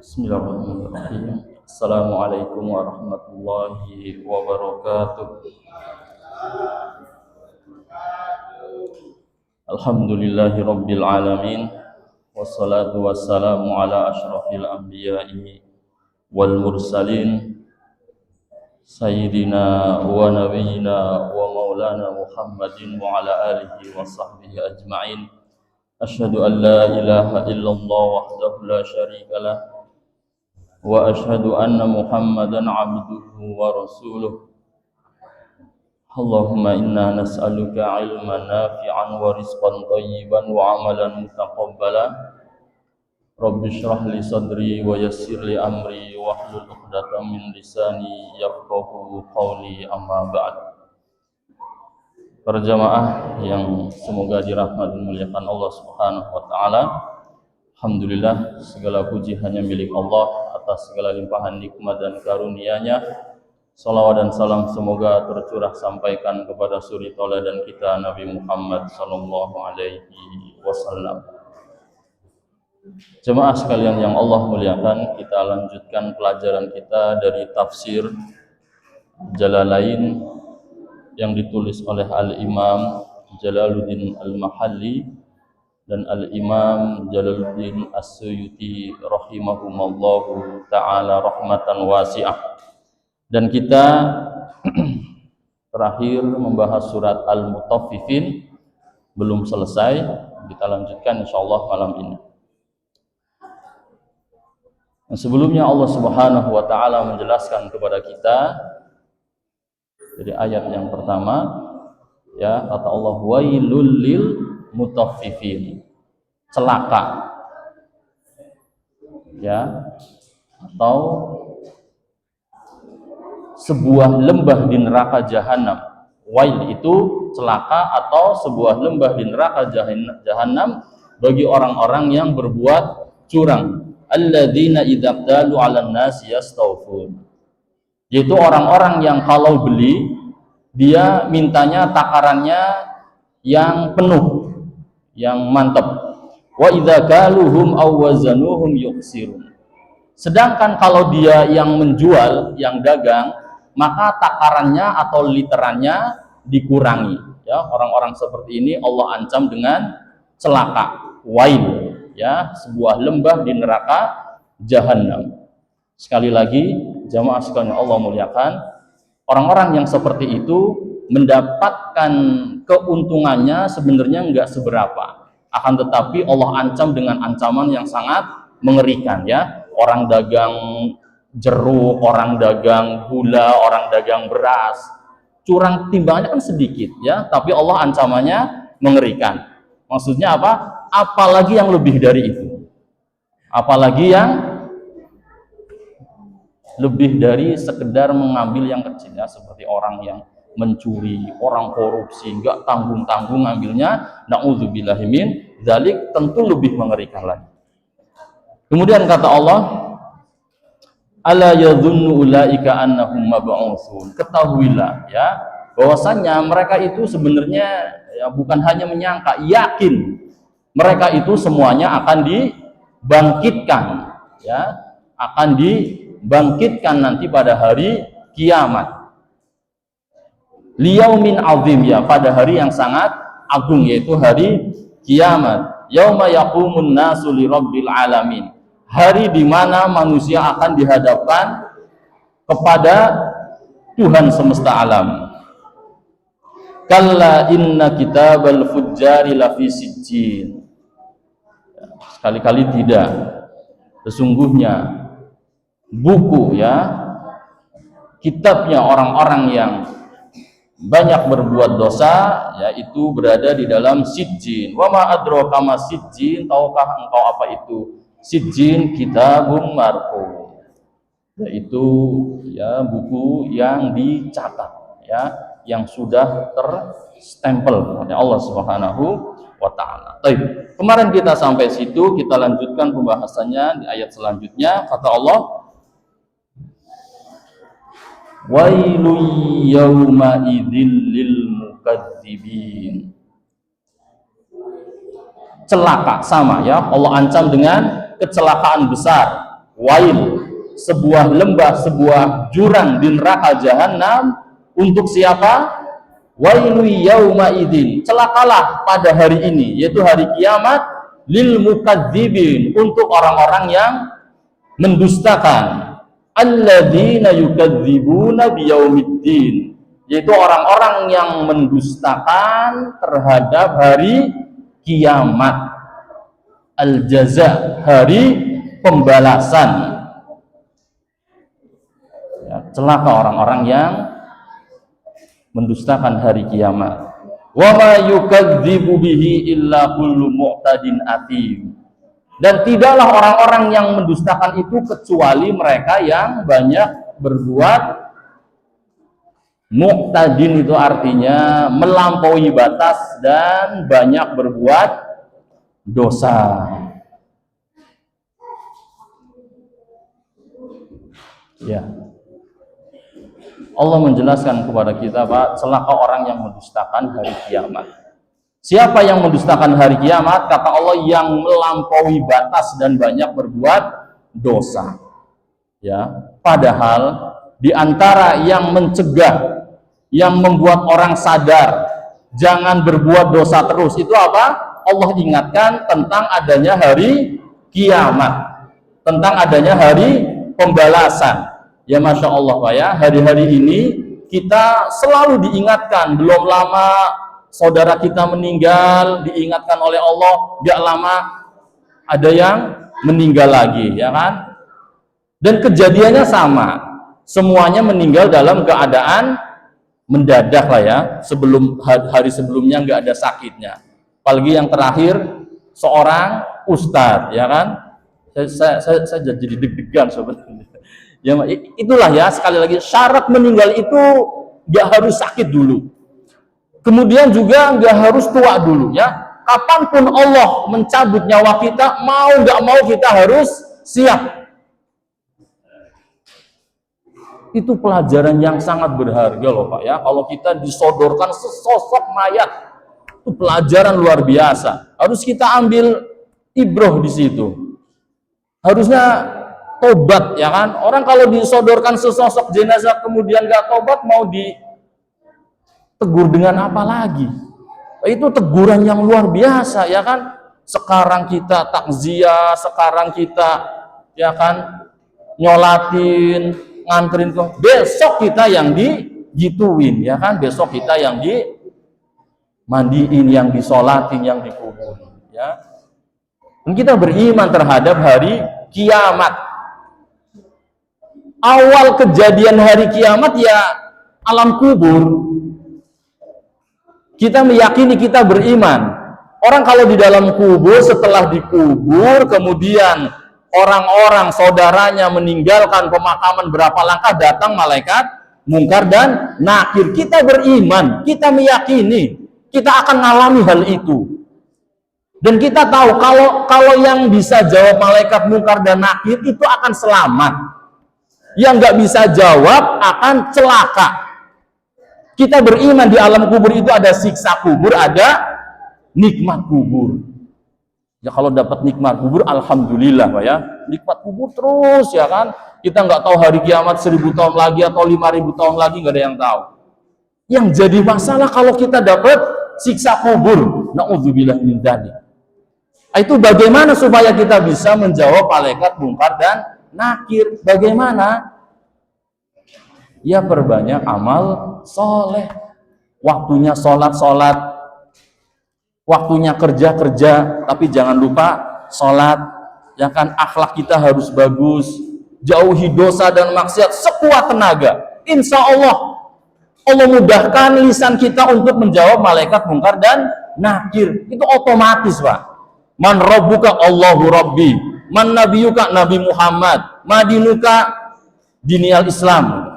Bismillahirrahmanirrahim. Assalamualaikum warahmatullahi wabarakatuh. Alhamdulillahi rabbil alamin. Wassalatu wassalamu ala asyrafil anbiya'i wal mursalin Sayyidina wa nabiyyina wa maulana Muhammadin wa ala alihi wa sahbihi ajma'in. Asyhadu an la ilaha illallah wahdahu la syarika lah wa asyhadu anna Muhammadan abduhu wa rasuluh. Allahumma inna nas'aluka ilman nafi'an wa rizqan thayyiban wa amalan mutaqabbala. Rabbi shrah li sadri wa yassir li amri wa hlul 'uqdatam min lisani yafqahu qawli, amma ba'd. Para jamaah yang semoga dirahmati dan dimuliakan Allah Subhanahu wa taala. Alhamdulillah, segala puji hanya milik Allah atas segala limpahan nikmat dan karunia-Nya. Salawat dan salam semoga tercurah sampaikan kepada suri tauladan kita Nabi Muhammad sallallahu alaihi wasallam. Jemaah sekalian yang Allah muliakan, kita lanjutkan pelajaran kita dari tafsir Jalalain yang ditulis oleh Al-Imam Jalaluddin Al-Mahalli dan Al-Imam Jalaluddin As-Suyuti rahimahumallahu ta'ala rahmatan wasi'ah. Dan kita terakhir membahas surat Al-Mutaffifin, belum selesai, kita lanjutkan insyaallah malam ini. Nah, sebelumnya Allah Subhanahu wa ta'ala menjelaskan kepada kita dari ayat yang pertama, ya, kata Allah, wailul lil mutaffifin, celaka, ya, atau sebuah lembah di neraka jahanam. Wail itu celaka atau sebuah lembah di neraka jahanam bagi orang-orang yang berbuat curang. Alladzina idza qtalu 'alan nasi yastawfun, yaitu orang-orang yang kalau beli dia mintanya takarannya yang penuh, yang mantap. Wa idza kaluhum aw wazanuhum yuqsirun, sedangkan kalau dia yang menjual, yang dagang, maka takarannya atau literannya dikurangi. Ya, orang-orang seperti ini Allah ancam dengan celaka, wail, ya, sebuah lembah di neraka jahanam. Sekali lagi, jamaah sekalian Allah muliakan, orang-orang yang seperti itu mendapatkan keuntungannya sebenarnya enggak seberapa, akan tetapi Allah ancam dengan ancaman yang sangat mengerikan, ya. Orang dagang jeruk, orang dagang gula, orang dagang beras, curang timbangannya kan sedikit, ya, tapi Allah ancamannya mengerikan. Maksudnya apa? Apalagi yang lebih dari itu, apalagi yang lebih dari sekedar mengambil yang kecil, ya, seperti orang yang mencuri, orang korupsi, enggak tanggung-tanggung ngambilnya, na'udzubillahi min dzalik, tentu lebih mengerikan lagi. Kemudian kata Allah, ala yadhunnu ulaika annahum mab'utsun, ketahuilah, ya, bahwasanya mereka itu sebenarnya, ya, bukan hanya menyangka, yakin mereka itu semuanya akan dibangkitkan, ya, akan dibangkitkan nanti pada hari kiamat. Liyaumin azim, ya, pada hari yang sangat agung, yaitu hari kiamat. Yauma yaqumun nasu lirabbil alamin, hari di mana manusia akan dihadapkan kepada Tuhan semesta alam. Kalla inna kitabal fujjari lafi sijjin, sekali-kali tidak, sesungguhnya buku, ya, kitabnya orang-orang yang banyak berbuat dosa, yaitu berada di dalam sijjin. Wa ma adraka ma sijjin, tahukah engkau apa itu sijjin? Kitabum marqum, yaitu, ya, buku yang dicatat, ya, yang sudah terstempel oleh Allah Subhanahu wa ta'ala. Baik, kemarin kita sampai situ, kita lanjutkan pembahasannya di ayat selanjutnya. Kata Allah, wailu yawma idzil lil mukadzibin, celaka, sama, ya, Allah ancam dengan kecelakaan besar wail, sebuah lembah, sebuah jurang di neraka jahanam untuk siapa? Wailu yauma idzin, celakalah pada hari ini, yaitu hari kiamat, lil mukadzibin, untuk orang-orang yang mendustakan, alladzina yukadzibuna biyaumiddin, yaitu orang-orang yang mendustakan terhadap hari kiamat, al-jaza, hari pembalasan. Ya, celaka orang-orang yang mendustakan hari kiamat. Wa ma yukadzibu bihi illa kullu mu'tadin atim. Dan tidaklah orang-orang yang mendustakan itu kecuali mereka yang banyak berbuat. Mu'tadin itu artinya melampaui batas dan banyak berbuat dosa. Ya. Allah menjelaskan kepada kita, Pak, celaka orang yang mendustakan hari kiamat. Siapa yang mendustakan hari kiamat? Kata Allah, yang melampaui batas dan banyak berbuat dosa. Ya, padahal di antara yang mencegah, yang membuat orang sadar jangan berbuat dosa terus, itu apa? Allah ingatkan tentang adanya hari kiamat, tentang adanya hari pembalasan. Ya Masya Allah Pak ya, hari-hari ini kita selalu diingatkan. Belum lama saudara kita meninggal, diingatkan oleh Allah, gak lama ada yang meninggal lagi, ya kan? Dan kejadiannya sama, semuanya meninggal dalam keadaan mendadak lah ya, sebelum hari sebelumnya nggak ada sakitnya. Apalagi yang terakhir seorang ustadz, ya kan? Saya jadi deg-degan sebenarnya. Ya, itulah ya, sekali lagi syarat meninggal itu nggak harus sakit dulu, kemudian juga nggak harus tua dulu ya. Kapanpun Allah mencabut nyawa kita, mau nggak mau kita harus siap. Itu pelajaran yang sangat berharga loh Pak ya. Kalau kita disodorkan sesosok mayat, itu pelajaran luar biasa. Harus kita ambil ibroh di situ. Harusnya tobat ya kan. Orang kalau disodorkan sesosok jenazah kemudian nggak tobat, mau ditegur dengan apa lagi? Itu teguran yang luar biasa ya kan. Sekarang kita takziah, sekarang kita ya kan nyolatin, nganterin ke, besok kita yang digituin ya kan, besok kita yang dimandiin, yang disolatin, yang dikuburin ya. Dan kita beriman terhadap hari kiamat. Awal kejadian hari kiamat ya alam kubur. Kita meyakini, kita beriman. Orang kalau di dalam kubur, setelah dikubur, kemudian orang-orang saudaranya meninggalkan pemakaman berapa langkah, datang malaikat mungkar dan nakir. Kita beriman, kita meyakini kita akan mengalami hal itu. Dan kita tahu kalau yang bisa jawab malaikat mungkar dan nakir itu akan selamat. Yang nggak bisa jawab akan celaka. Kita beriman di alam kubur itu ada siksa kubur, ada nikmat kubur. Ya kalau dapat nikmat kubur, alhamdulillah Pak ya. Nikmat kubur terus ya kan. Kita nggak tahu hari kiamat 1000 tahun lagi atau 5000 tahun lagi, nggak ada yang tahu. Yang jadi masalah kalau kita dapat siksa kubur, naudzubillah min dzalik. Itu bagaimana supaya kita bisa menjawab malaikat mungkar dan nakir? Bagaimana? Ya perbanyak amal soleh. Waktunya sholat, waktunya kerja, tapi jangan lupa sholat, ya kan. Akhlak kita harus bagus, jauhi dosa dan maksiat sekuat tenaga. Insya Allah mudahkan lisan kita untuk menjawab malaikat mungkar dan nakir. Itu otomatis Pak. Man rabbuka Allahu Rabbi, man nabiyuka Nabi Muhammad, madinuka diniyal Islam.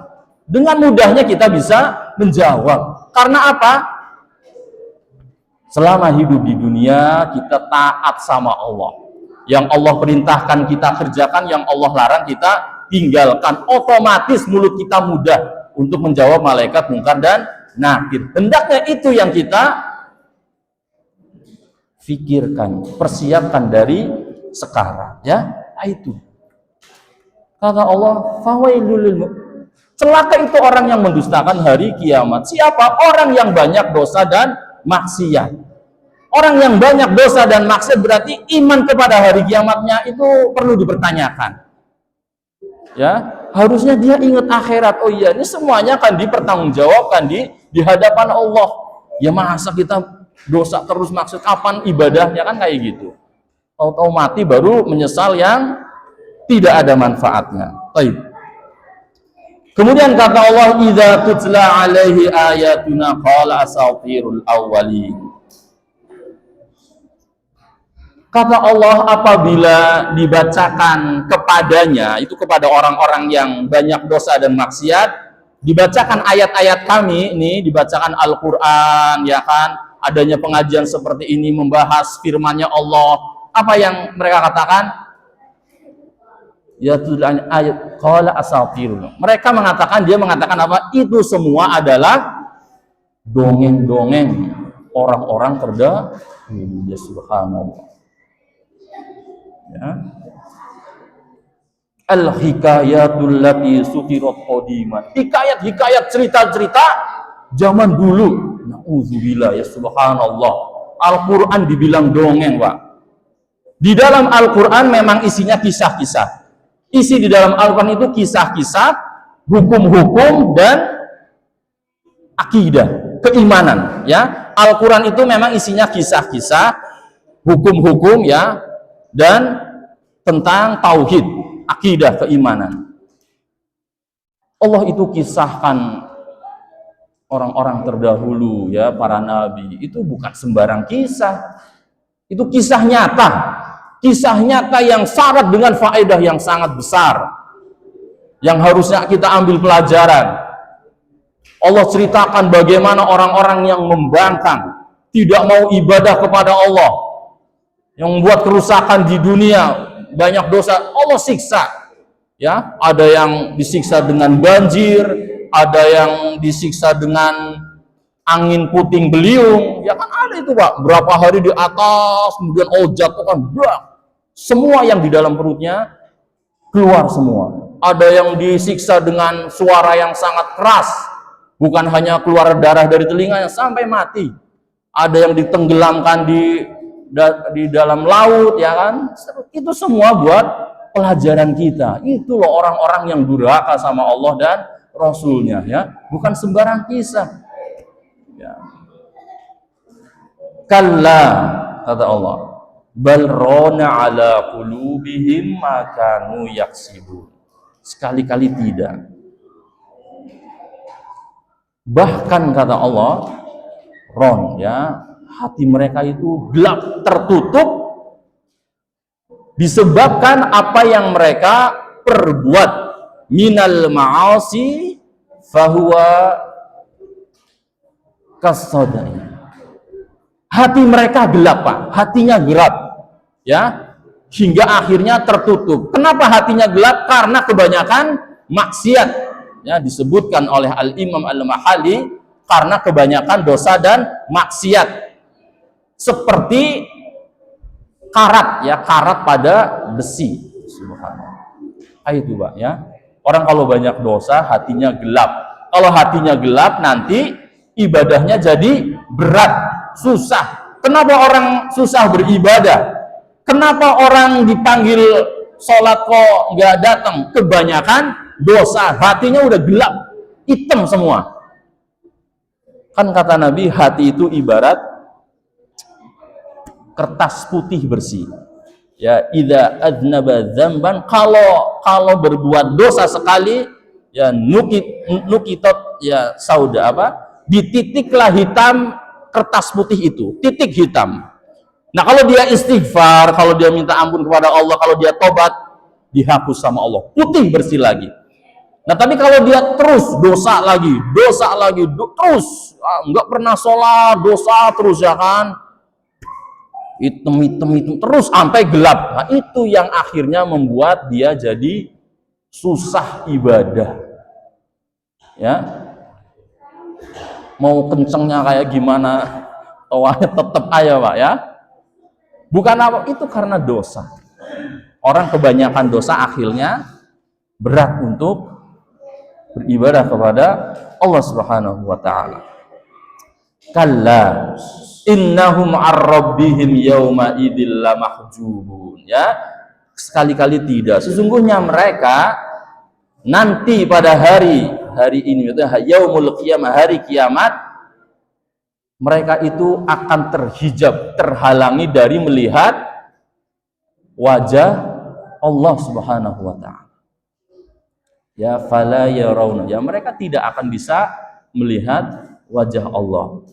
Dengan mudahnya kita bisa menjawab. Karena apa? Selama hidup di dunia kita taat sama Allah. Yang Allah perintahkan kita kerjakan, yang Allah larang kita tinggalkan. Otomatis mulut kita mudah untuk menjawab malaikat mungkar dan nakir. Hendaknya itu yang kita pikirkan, persiapkan dari sekarang ya. Itu Kata Allah, fawailul lil celaka itu orang yang mendustakan hari kiamat. Siapa? Orang yang banyak dosa dan maksiat. Orang yang banyak dosa dan maksiat berarti iman kepada hari kiamatnya itu perlu dipertanyakan. Ya, harusnya dia ingat akhirat. Oh iya, ini semuanya akan dipertanggungjawabkan di hadapan Allah. Ya masa kita dosa terus, maksud kapan ibadahnya, kan kayak gitu. Tahu-tahu mati baru menyesal yang tidak ada manfaatnya. Baik. Kemudian kata Allah, idza tutla alaihi ayatuna qala asatirul awwalin. Kata Allah, apabila dibacakan kepadanya, itu kepada orang-orang yang banyak dosa dan maksiat, dibacakan ayat-ayat kami, ini dibacakan Al-Quran, ya kan, adanya pengajian seperti ini, membahas firman-Nya Allah, apa yang mereka katakan? Ya tulan ayat qala asatirul. Mereka mengatakan, dia mengatakan apa? Itu semua adalah dongeng-dongeng orang-orang terdahulu. Ya subhanallah. Ya. Al-hikayatul lati sutirat qadiman. Hikayat-hikayat, cerita-cerita zaman dulu. Nauzubillah, ya subhanallah. Al-Qur'an dibilang dongeng, Pak. Di dalam Al-Qur'an memang isinya kisah-kisah. Isi di dalam Al-Quran itu kisah-kisah, hukum-hukum, dan akidah, keimanan. Ya, Al-Quran itu memang isinya kisah-kisah, hukum-hukum, ya, dan tentang tauhid, akidah, keimanan. Allah itu kisahkan orang-orang terdahulu, ya, para nabi. Itu bukan sembarang kisah. Itu kisah nyata. Kisah nyata yang syarat dengan faedah yang sangat besar, yang harusnya kita ambil pelajaran. Allah ceritakan bagaimana orang-orang yang membangkang, tidak mau ibadah kepada Allah, yang membuat kerusakan di dunia, banyak dosa, Allah siksa. Ya, ada yang disiksa dengan banjir, ada yang disiksa dengan angin puting beliung, ya kan ada itu, Pak. Berapa hari di atas, kemudian Allah jatuhkan, semua yang di dalam perutnya keluar semua. Ada yang disiksa dengan suara yang sangat keras, bukan hanya keluar darah dari telinganya sampai mati. Ada yang ditenggelamkan di dalam laut, ya kan? Itu semua buat pelajaran kita. Itu loh orang-orang yang durhaka sama Allah dan Rasulnya, ya, bukan sembarang kisah. Ya. Kalla, kata Allah, bal rona ala qulubihim ma kanu yaksibun. Sekali-kali tidak. Bahkan kata Allah, ron, ya, hati mereka itu gelap, tertutup disebabkan apa yang mereka perbuat, minal ma'asi fahuwa kasodai. Hati mereka gelap, Pak. Hatinya gelap, ya, hingga akhirnya tertutup. Kenapa hatinya gelap? Karena kebanyakan maksiat. Ya, disebutkan oleh Al-Imam Al-Mahali, karena kebanyakan dosa dan maksiat. Seperti karat, ya, karat pada besi. Subhanallah. Itu, Pak, ya. Orang kalau banyak dosa, hatinya gelap. Kalau hatinya gelap, nanti ibadahnya jadi berat, susah. Kenapa orang susah beribadah? Kenapa orang dipanggil sholat kok nggak datang? Kebanyakan dosa, hatinya udah gelap, hitam semua. Kan kata Nabi, hati itu ibarat kertas putih bersih. Ya, idza adnaba dzamban, kalau berbuat dosa sekali, ya nukitot, ya, sauda, apa? Dititiklah hitam kertas putih itu, titik hitam. Nah, kalau dia istighfar, kalau dia minta ampun kepada Allah, kalau dia tobat, dihapus sama Allah, putih bersih lagi. Nah, tapi kalau dia terus dosa lagi, terus nggak pernah sholat, dosa terus, ya kan, hitam terus sampai gelap. Nah, itu yang akhirnya membuat dia jadi susah ibadah. Ya, mau kencengnya kayak gimana, tawanya tetap aja, Pak, ya. Bukan apa, itu karena dosa. Orang kebanyakan dosa akhirnya berat untuk beribadah kepada Allah Subhanahu wa taala. Kalla innahum ar-rabbihim yawma idil lamahjubun. Ya, sekali-kali tidak. Sesungguhnya mereka nanti pada hari ini, yaumul qiyamah, hari kiamat, mereka itu akan terhijab, terhalangi dari melihat wajah Allah Subhanahu wa taala. Ya, fala yarawna, ya mereka tidak akan bisa melihat wajah Allah.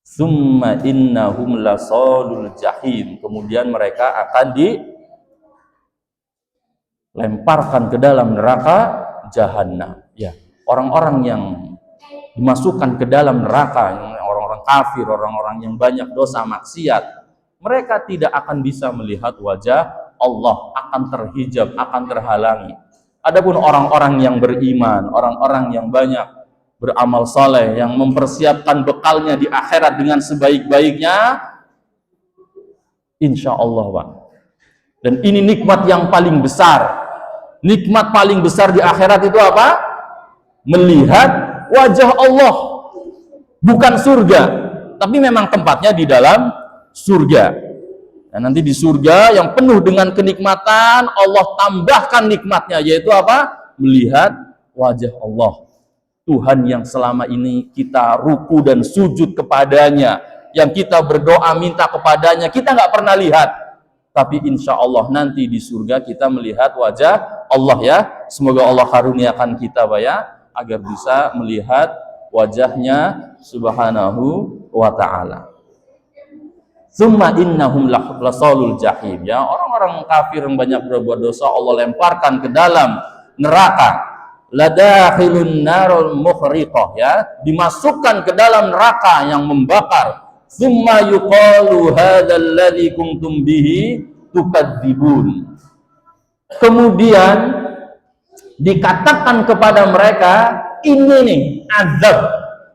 Summa innahum lasalul jahim, kemudian mereka akan dilemparkan ke dalam neraka jahanam. Ya, orang-orang yang dimasukkan ke dalam neraka, orang-orang kafir, orang-orang yang banyak dosa maksiat, mereka tidak akan bisa melihat wajah Allah, akan terhijab, akan terhalangi. Adapun orang-orang yang beriman, orang-orang yang banyak beramal soleh, yang mempersiapkan bekalnya di akhirat dengan sebaik-baiknya, insya Allah, Pak. Dan ini nikmat yang paling besar. Nikmat paling besar di akhirat itu apa? Melihat wajah Allah. Bukan surga, tapi memang tempatnya di dalam surga. Dan nanti di surga yang penuh dengan kenikmatan, Allah tambahkan nikmatnya, yaitu apa? Melihat wajah Allah. Tuhan yang selama ini kita ruku dan sujud kepadanya, yang kita berdoa minta kepadanya, kita nggak pernah lihat. Tapi insya Allah nanti di surga kita melihat wajah Allah, ya. Semoga Allah karuniakan kita, Pak, ya, agar bisa melihat wajahnya Subhanahu wa ta'ala. Summa innahum lasalul jahim, ya, orang-orang kafir yang banyak berbuat dosa Allah lemparkan ke dalam neraka. Ladakhilun narul mukhriqah, ya, dimasukkan ke dalam neraka yang membakar. Summa yuqalu hadzal ladzi kuntum bihi tukadzibun. Kemudian dikatakan kepada mereka, ini nih azab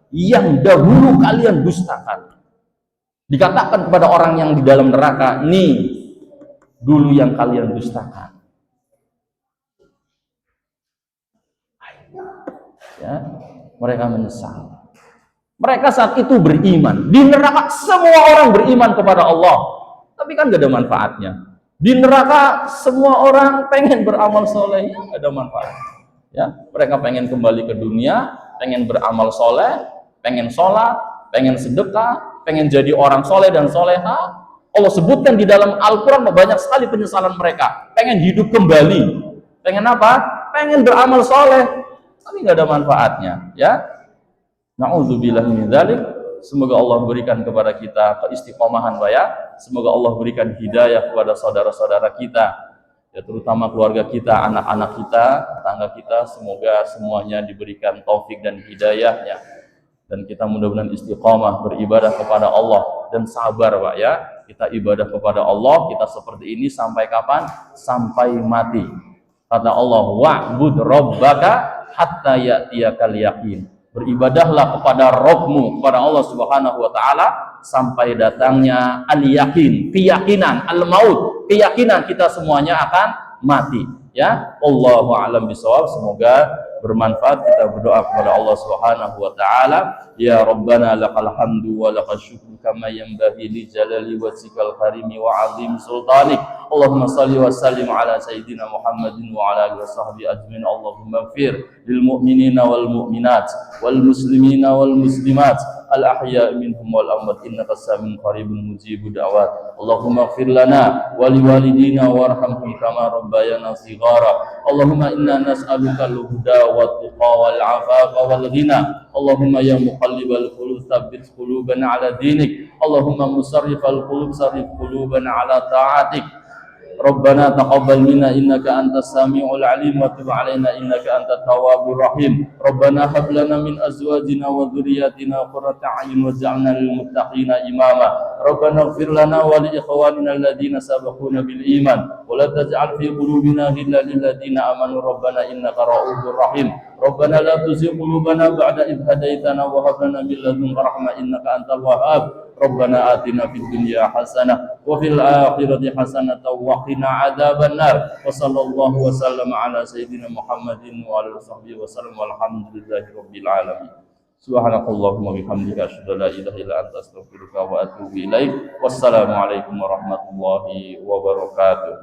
yang dahulu kalian dustakan. Dikatakan kepada orang yang di dalam neraka, nih dulu yang kalian dustakan. Ya, mereka menyesal. Mereka saat itu beriman. Di neraka semua orang beriman kepada Allah, tapi kan gak ada manfaatnya. Di neraka semua orang pengen beramal soleh, ya gak ada manfaatnya. Ya, mereka pengen kembali ke dunia, pengen beramal soleh, pengen sholat, pengen sedekah, pengen jadi orang soleh dan soleha. Allah sebutkan di dalam Al-Quran banyak sekali penyesalan mereka. Pengen hidup kembali. Pengen apa? Pengen beramal soleh, tapi nggak ada manfaatnya. Ya, na'udzubillahi min dzalik. Semoga Allah berikan kepada kita keistiqomahan, Pak, ya. Semoga Allah berikan hidayah kepada saudara-saudara kita, ya, terutama keluarga kita, anak-anak kita, tetangga kita. Semoga semuanya diberikan taufik dan hidayahnya, dan kita mudah-mudahan istiqomah beribadah kepada Allah dan sabar, Pak, ya. Kita ibadah kepada Allah, kita seperti ini sampai kapan? Sampai mati. Kata Allah, wa'bud rabbaka hatta ya'tiyakal yaqin. Beribadahlah kepada Rabbmu, kepada Allah Subhanahu wa taala sampai datangnya al-yaqin, keyakinan, al-maut, keyakinan kita semuanya akan mati, ya. Allahu a'lam bishawab. Semoga bermanfaat. Kita berdoa kepada Allah Subhanahu wa taala, ya Rabbana lakal hamdu wa lakal syukru kama yanbaghi li jalali wajhikal karimi wa 'azim sultanik. Allahumma shalli wa sallim ala sayyidina Muhammadin wa ala alihi washabbihi ajmain. Allahumma ighfir lil mu'minina wal mu'minat wal muslimina wal muslimat al ahya'i minhum wal amwat innaka samiun qaribun mujibud da'wat. Allahumma ighfir lana wa liwalidina warhamhum kama rabbayana shighara. Allahumma inna nas'aluka al-huda wat tuqa wal 'afafa wal ghina. Allahumma ya muqallibal qulub tsabbit qulubana 'ala dinik. Allahumma musarrifal qulub sarrif qulubana 'ala ta'atik. Rabbana taqabbal minna innaka antas samiul alim wa tub 'alaina innaka antat tawwabur rahim. Rabbana hab lana min azwajina wa dhurriyyatina qurrata a'yun waj'alna lil muttaqina imama. Rabbana ighfir lana wa li ikhwanina alladhina sabaquna bil iman wa la taj'al fi qulubina ghillan lil ladzina amanu rabbana innaka ra'ufur rahim. ربنا لا تزغ قلوبنا بعد إذ هديتنا وهب لنا من لدنك رحمة إنك أنت الوهاب ربنا آتنا في الدنيا حسنة وفي الآخرة حسنة وقنا عذاب النار وصلى الله وسلم على سيدنا محمد وعلى آله وصحبه وسلم والحمد لله رب العالمين Subhanakallahumma wa bihamdika asyhadu an la ilaha illa anta astaghfiruka wa atubu ilaik. Wassalamu alaikum warahmatullahi wabarakatuh.